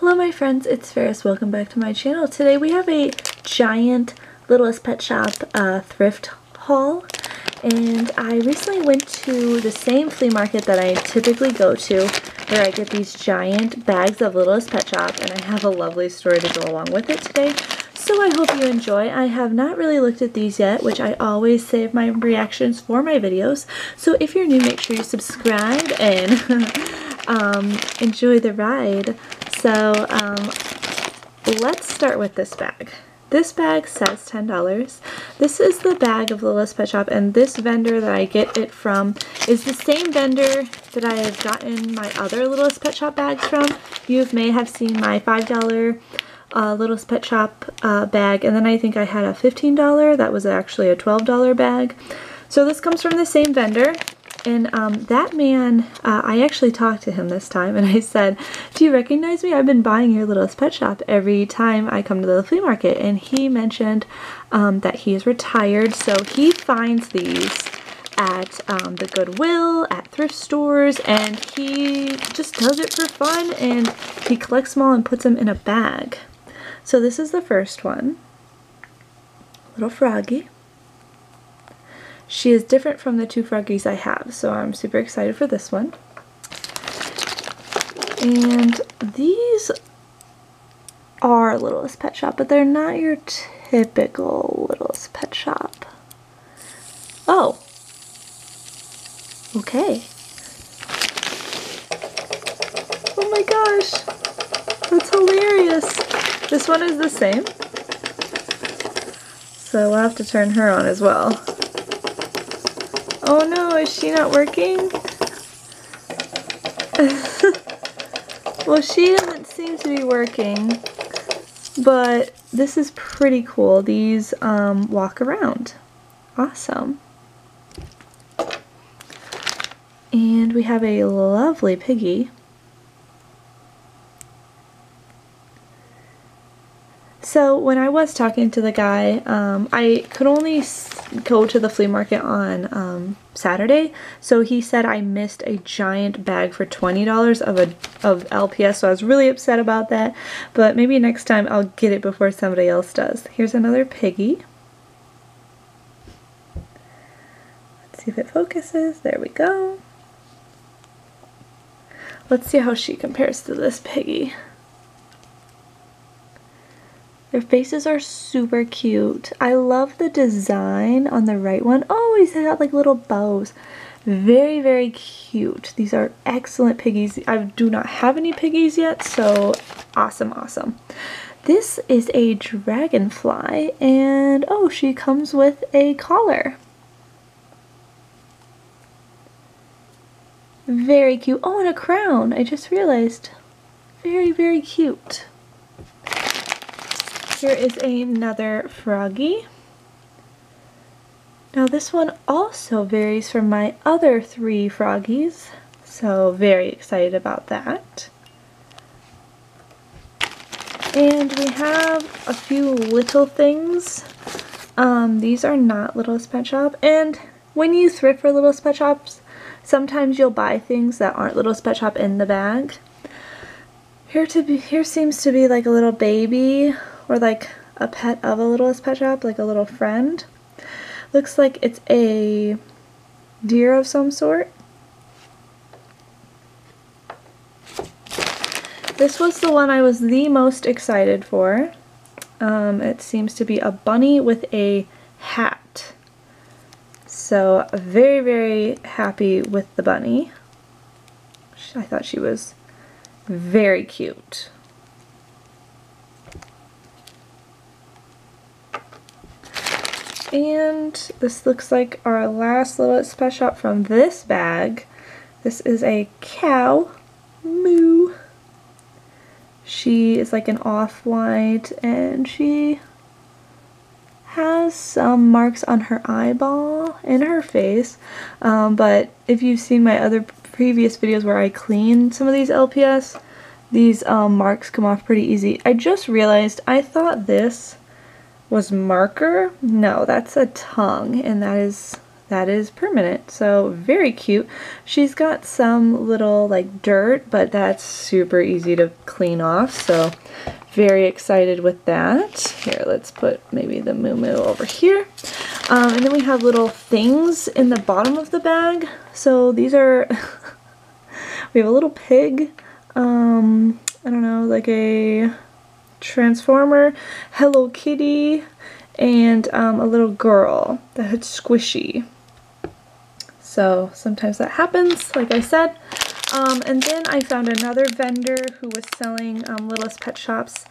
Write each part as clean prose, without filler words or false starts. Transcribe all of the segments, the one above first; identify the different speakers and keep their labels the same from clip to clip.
Speaker 1: Hello my friends, it's Ferris. Welcome back to my channel. Today we have a giant Littlest Pet Shop thrift haul, and I recently went to the same flea market that I typically go to where I get these giant bags of Littlest Pet Shop, and I have a lovely story to go along with it today. So I hope you enjoy. I have not really looked at these yet, which I always save my reactions for my videos. So if you're new, make sure you subscribe and enjoy the ride. So let's start with this bag. This bag says $10. This is the bag of Littlest Pet Shop, and this vendor that I get it from is the same vendor that I have gotten my other Littlest Pet Shop bags from. You may have seen my $5 Littlest Pet Shop bag, and then I think I had a $15 that was actually a $12 bag. So this comes from the same vendor. And that man, I actually talked to him this time, and I said, "Do you recognize me? I've been buying your Littlest Pet Shop every time I come to the flea market." And he mentioned that he is retired, so he finds these at the Goodwill, at thrift stores, and he just does it for fun, and he collects them all and puts them in a bag. So this is the first one. Little froggy. She is different from the two froggies I have, so I'm super excited for this one. And these are Littlest Pet Shop, but they're not your typical Littlest Pet Shop. Oh. Okay. Oh my gosh. That's hilarious. This one is the same. So we'll have to turn her on as well. Oh no, is she not working? Well, she doesn't seem to be working, but this is pretty cool. These walk around. Awesome. And we have a lovely piggy. So when I was talking to the guy, I could only go to the flea market on Saturday, so he said I missed a giant bag for $20 of LPS, so I was really upset about that, but maybe next time I'll get it before somebody else does. Here's another piggy. Let's see if it focuses. There we go. Let's see how she compares to this piggy. Their faces are super cute. I love the design on the right one. Oh, he's got like little bows. Very, very cute. These are excellent piggies. I do not have any piggies yet, so awesome, awesome. This is a dragonfly, and oh, she comes with a collar. Very cute. Oh, and a crown. I just realized. Very, very cute. Here is another froggy. Now this one also varies from my other three froggies, so very excited about that. And we have a few little things. These are not Littlest Pet Shop, and when you thrift for Littlest Pet Shops, sometimes you'll buy things that aren't Littlest Pet Shop in the bag. Here seems to be like a little baby, or like a pet of a Littlest Pet Shop, like a little friend. Looks like it's a deer of some sort. This was the one I was the most excited for. It seems to be a bunny with a hat. So very, very happy with the bunny. I thought she was very cute. And this looks like our last Littlest Pet Shop from this bag. This is a cow. Moo. She is like an off-white, and she has some marks on her eyeball and her face. But if you've seen my other previous videos where I clean some of these LPS, these marks come off pretty easy. I just realized I thought this was marker. No, that's a tongue, and that is that is permanent. So very cute. She's got some little like dirt, but that's super easy to clean off. So very excited with that. Here, let's put maybe the Moo Moo over here. And then we have little things in the bottom of the bag. So these are, we have a little pig, I don't know, like a Transformer, Hello Kitty, and a little girl that's squishy. So sometimes that happens, like I said. And then I found another vendor who was selling Littlest Pet Shops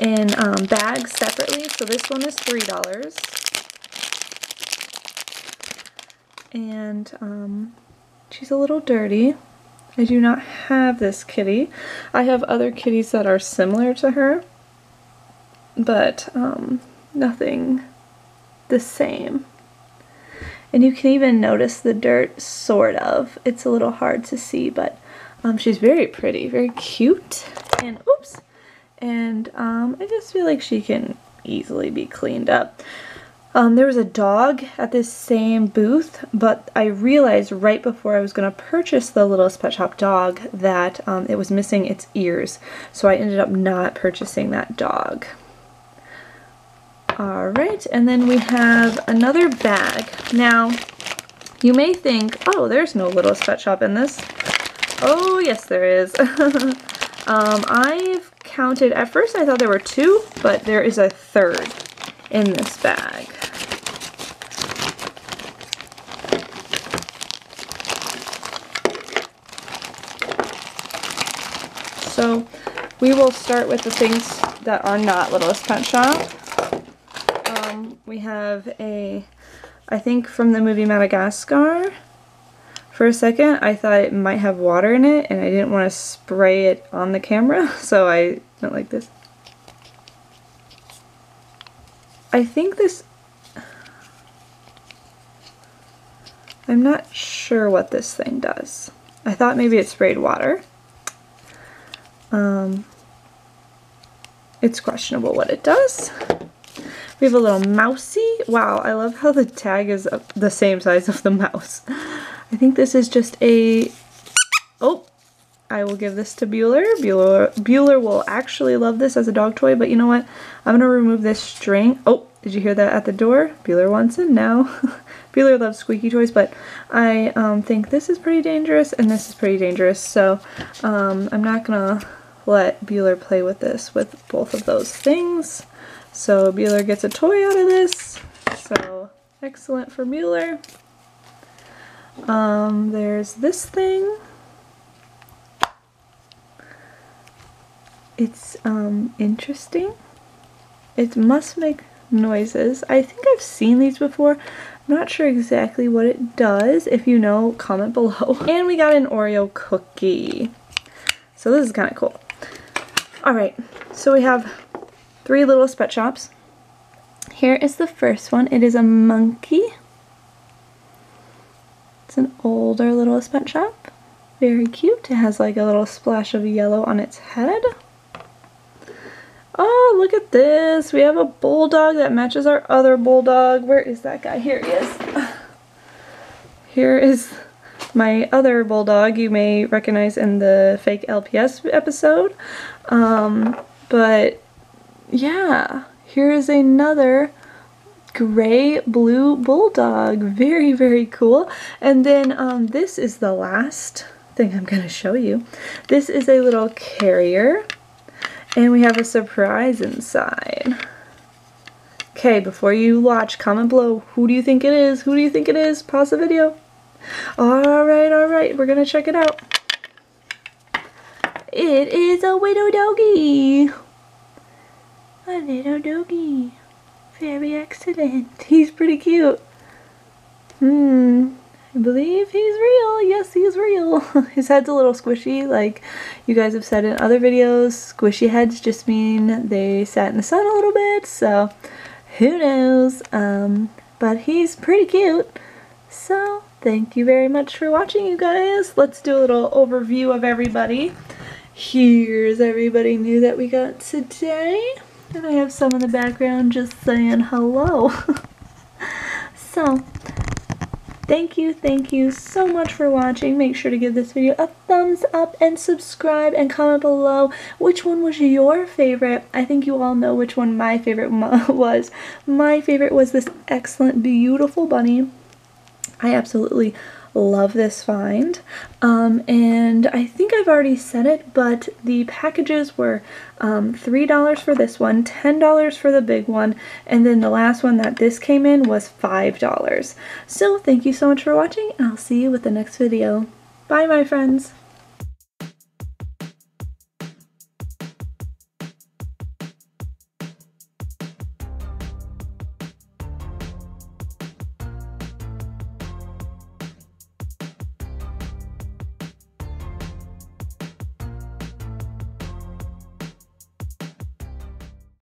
Speaker 1: in bags separately. So this one is $3. And she's a little dirty. I do not have this kitty. I have other kitties that are similar to her, but nothing the same. And you can even notice the dirt, sort of. It's a little hard to see, but she's very pretty, very cute, and oops, and I just feel like she can easily be cleaned up. There was a dog at this same booth, but I realized right before I was going to purchase the Littlest Pet Shop dog that it was missing its ears, so I ended up not purchasing that dog. Alright, and then we have another bag. Now, you may think, oh, there's no Littlest Pet Shop in this. Oh, yes there is. I've counted, at first I thought there were 2, but there is a 3rd in this bag. So, we will start with the things that are not Littlest Pet Shop. We have a, I think from the movie Madagascar. For a second, I thought it might have water in it, and I didn't want to spray it on the camera, so I went like this. I think this, I'm not sure what this thing does. I thought maybe it sprayed water. It's questionable what it does. We have a little mousey. Wow, I love how the tag is the same size of the mouse. I think this is just a... Oh, I will give this to Bueller. Bueller will actually love this as a dog toy, but you know what? I'm going to remove this string. Oh, did you hear that at the door? Bueller wants in now. Bueller loves squeaky toys, but I think this is pretty dangerous and this is pretty dangerous, so I'm not going to let Bueller play with this, with both of those things. So Bueller gets a toy out of this, so excellent for Bueller. There's this thing. It's interesting. It must make noises. I think I've seen these before. I'm not sure exactly what it does. If you know, comment below. And we got an Oreo cookie. So this is kind of cool. Alright, so we have 3 Littlest Pet Shops. Here is the first one. It is a monkey. It's an older Littlest Pet Shop. Very cute. It has like a little splash of yellow on its head. Oh, look at this. We have a bulldog that matches our other bulldog. Where is that guy? Here he is. Here is my other bulldog you may recognize in the fake LPS episode. But yeah, here is another gray-blue bulldog. Very, very cool. And then this is the last thing I'm going to show you. This is a little carrier, and we have a surprise inside. Okay, before you watch, comment below, who do you think it is? Who do you think it is? Pause the video. Alright, we're going to check it out. It is a little doggy. A little doggy. Very excellent. He's pretty cute. I believe he's real. Yes, he's real. His head's a little squishy, like you guys have said in other videos. Squishy heads just mean they sat in the sun a little bit, so who knows. But he's pretty cute. So thank you very much for watching, you guys. Let's do a little overview of everybody. Here's everybody new that we got today. And I have some in the background just saying hello. So, thank you so much for watching. Make sure to give this video a thumbs up and subscribe and comment below which one was your favorite. I think you all know which one my favorite was. My favorite was this excellent, beautiful bunny. I absolutely love this find, and I think I've already said it, but the packages were $3 for this one, $10 for the big one, and then the last one that this came in was $5. So thank you so much for watching, and I'll see you with the next video. Bye, my friends!